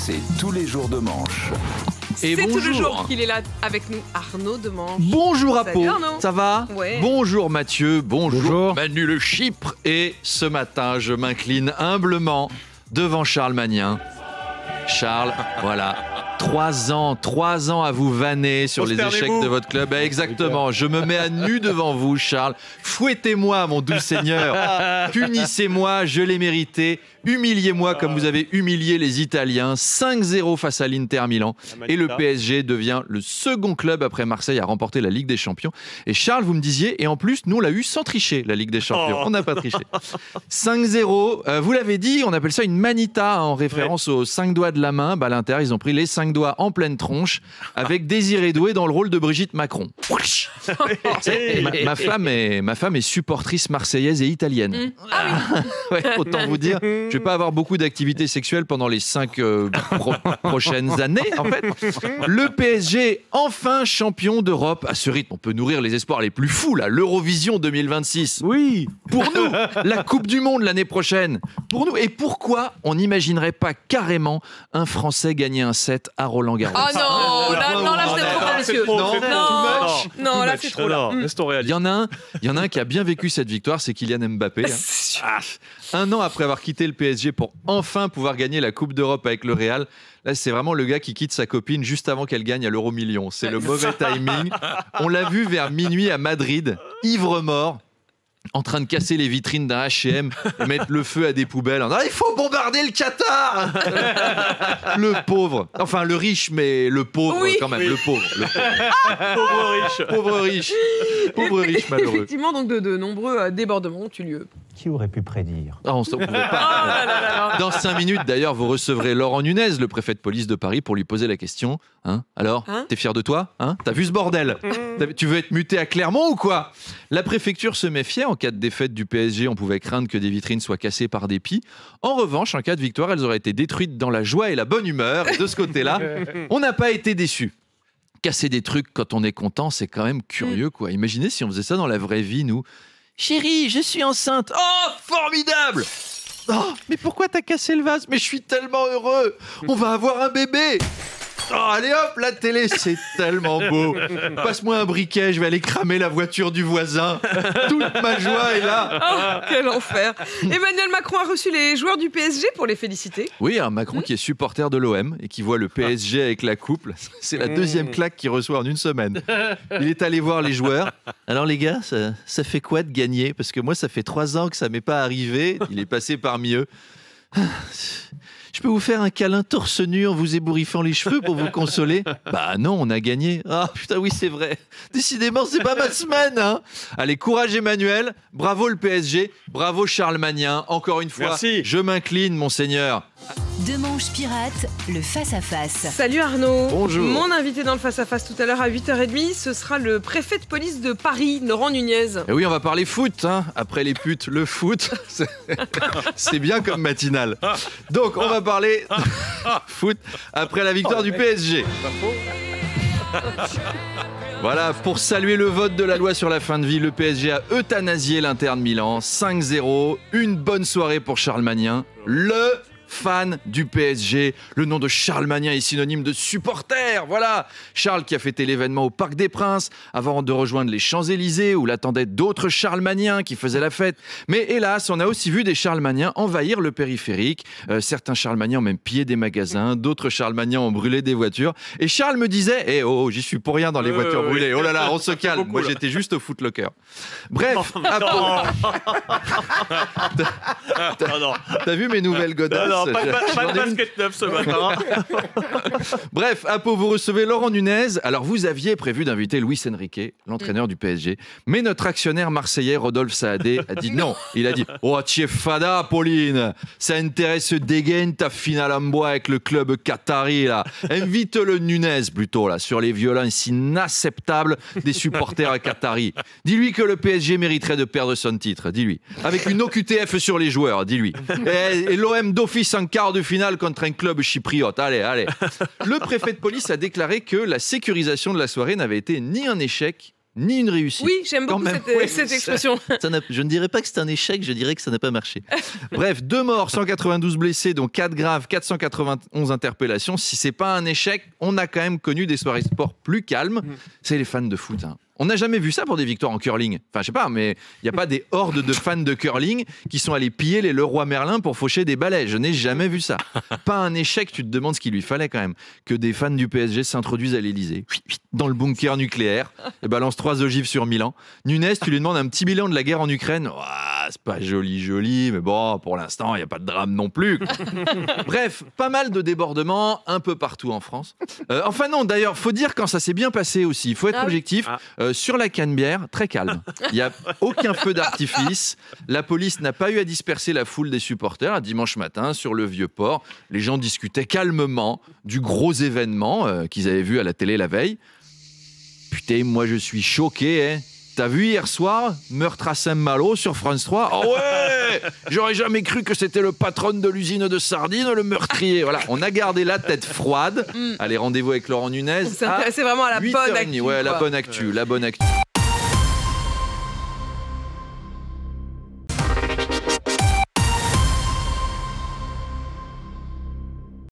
c'est tous les jours de manche. Et c'est bonjour. tout le jour qu'il est là avec nous, Arnaud Demanche. Bonjour Salut Apo, Arnaud. ça va? Ouais. Bonjour Mathieu, bonjour Manu le Chypre. Et ce matin, je m'incline humblement devant Charles Magnin. Charles, voilà, 3 ans à vous vanner sur les échecs de votre club. Exactement, je me mets à nu devant vous, Charles. Fouettez-moi, mon doux seigneur. Punissez-moi, je l'ai mérité. Humiliez-moi comme vous avez humilié les Italiens. 5-0 face à l'Inter Milan. Et le PSG devient le second club après Marseille à remporter la Ligue des Champions. Et Charles, vous me disiez, et en plus, nous on l'a eu sans tricher, la Ligue des Champions. On n'a pas triché. 5-0, vous l'avez dit, on appelle ça une manita, en référence aux 5 doigts de la main. Bah, l'Inter, ils ont pris les 5 doigts en pleine tronche avec Désiré Doué dans le rôle de Brigitte Macron. ma femme est supportrice marseillaise et italienne. Ouais, autant vous dire, je vais pas avoir beaucoup d'activités sexuelles pendant les 5 prochaines années, en fait. Le PSG, enfin champion d'Europe. À ce rythme, on peut nourrir les espoirs les plus fous, là. L'Eurovision 2026. Oui. Pour nous, la Coupe du Monde l'année prochaine. Pour nous. Et pourquoi on n'imaginerait pas carrément un Français gagner un set à Roland-Garros? Oh non, là c'est trop ambitieux. Non, là c'est trop là. Il y en a un qui a bien vécu cette victoire, c'est Kylian Mbappé. Un an après avoir quitté le PSG pour enfin pouvoir gagner la Coupe d'Europe avec le Real, là c'est vraiment le gars qui quitte sa copine juste avant qu'elle gagne à l'Euro Million. C'est le mauvais timing. On l'a vu vers minuit à Madrid, ivre-mort, en train de casser les vitrines d'un H&M et mettre le feu à des poubelles. Il faut bombarder le Qatar. Le pauvre, enfin le riche, mais le pauvre quand même, le pauvre. Pauvre riche malheureux. Effectivement, donc de nombreux débordements ont eu lieu. Qui aurait pu prédire? On ne pouvait pas. Dans 5 minutes, d'ailleurs, vous recevrez Laurent Nunez, le préfet de police de Paris, pour lui poser la question. Alors, t'es fier de toi? T'as vu ce bordel? Tu veux être muté à Clermont ou quoi? La préfecture se méfiait. En cas de défaite du PSG, on pouvait craindre que des vitrines soient cassées par des pies. En revanche, en cas de victoire, elles auraient été détruites dans la joie et la bonne humeur. Et de ce côté-là, on n'a pas été déçus. Casser des trucs quand on est content, c'est quand même curieux, quoi. Imaginez si on faisait ça dans la vraie vie, nous. Chérie, je suis enceinte. Oh, formidable! Oh, mais pourquoi t'as cassé le vase? Mais je suis tellement heureux. On va avoir un bébé. Oh, allez hop, la télé, c'est tellement beau. Passe-moi un briquet, je vais aller cramer la voiture du voisin. Toute ma joie est là. Oh, quel enfer. Emmanuel Macron a reçu les joueurs du PSG pour les féliciter. Oui, un Macron qui est supporter de l'OM et qui voit le PSG avec la coupe. C'est la 2e claque qu'il reçoit en une semaine. Il est allé voir les joueurs. Alors les gars, ça fait quoi de gagner? Parce que moi, ça fait 3 ans que ça m'est pas arrivé. Il est passé parmi eux. Je peux vous faire un câlin torse nu en vous ébouriffant les cheveux pour vous consoler? Bah non, on a gagné. Ah putain, oui, c'est vrai. Décidément, c'est pas ma semaine, hein. Allez, courage Emmanuel. Bravo le PSG. Bravo Charles Magnin. Encore une fois, merci. Je m'incline, monseigneur. Demanche pirate, le face-à-face. Salut Arnaud. Bonjour. Mon invité dans le face-à-face tout à l'heure à 8h30, ce sera le préfet de police de Paris, Laurent Nunez. Et oui, on va parler foot, hein. Après les putes, le foot. C'est bien comme matinale. Donc, on va parler foot après la victoire du PSG. Voilà, pour saluer le vote de la loi sur la fin de vie, le PSG a euthanasié l'Inter de Milan. 5-0, une bonne soirée pour Charles Magnin. Le fan du PSG. Le nom de Charles Magnin est synonyme de supporter. Voilà, Charles qui a fêté l'événement au Parc des Princes avant de rejoindre les Champs-Élysées où l'attendaient d'autres Charles Magnin qui faisaient la fête. Mais hélas, on a aussi vu des Charles Magnin envahir le périphérique. Certains Charles Magnin ont même pillé des magasins, d'autres Charles Magnin ont brûlé des voitures. Et Charles me disait, j'y suis pour rien dans les voitures brûlées. Oh là là, on se calme. Moi, j'étais juste au Foot Locker. Bref, t'as vu mes nouvelles godasses? Non, pas de basket neuf ce matin. Bref, Apo, vous recevez Laurent Nunez. Alors, vous aviez prévu d'inviter Luis Enrique, l'entraîneur du PSG. Mais notre actionnaire marseillais, Rodolphe Saadé, a dit non. Il a dit « Oh, tu es fada, Pauline. Ça intéresse dégaine ta finale en bois avec le club qatari, là. Invite le Nunez, plutôt, là, sur les violences inacceptables des supporters qataris. Dis-lui que le PSG mériterait de perdre son titre, dis-lui. Avec une OQTF sur les joueurs, dis-lui. Et l'OM d'office en quart de finale contre un club chypriote. Allez. Le préfet de police a déclaré que la sécurisation de la soirée n'avait été ni un échec ni une réussite. Oui, j'aime Quand beaucoup même, cette expression. Je ne dirais pas que c'est un échec, je dirais que ça n'a pas marché. Bref, 2 morts, 192 blessés, dont 4 graves, 491 interpellations. Si c'est pas un échec, on a quand même connu des soirées sport plus calmes. C'est les fans de foot. On n'a jamais vu ça pour des victoires en curling. Enfin, je sais pas, mais il n'y a pas des hordes de fans de curling qui sont allés piller les Leroy Merlin pour faucher des balais. Je n'ai jamais vu ça. Pas un échec, tu te demandes ce qu'il lui fallait quand même. Que des fans du PSG s'introduisent à l'Elysée, dans le bunker nucléaire, et balancent 3 ogives sur Milan. Nunez, tu lui demandes un petit bilan de la guerre en Ukraine. Ouah, c'est pas joli, mais bon, pour l'instant, il n'y a pas de drame non plus. Bref, pas mal de débordements un peu partout en France. Enfin non, d'ailleurs, faut dire quand ça s'est bien passé aussi. Il faut être objectif. Sur la Canebière, très calme. Il n'y a aucun feu d'artifice. La police n'a pas eu à disperser la foule des supporters. Un dimanche matin, sur le Vieux-Port, les gens discutaient calmement du gros événement qu'ils avaient vu à la télé la veille. Putain, moi je suis choqué, hein. T'as vu hier soir, meurtre à Saint-Malo sur France 3 ? Oh ouais, j'aurais jamais cru que c'était le patron de l'usine de sardines, le meurtrier. Voilà, on a gardé la tête froide. Allez, rendez-vous avec Laurent Nunez. C'est vraiment à la bonne actu. Ouais, la bonne actu.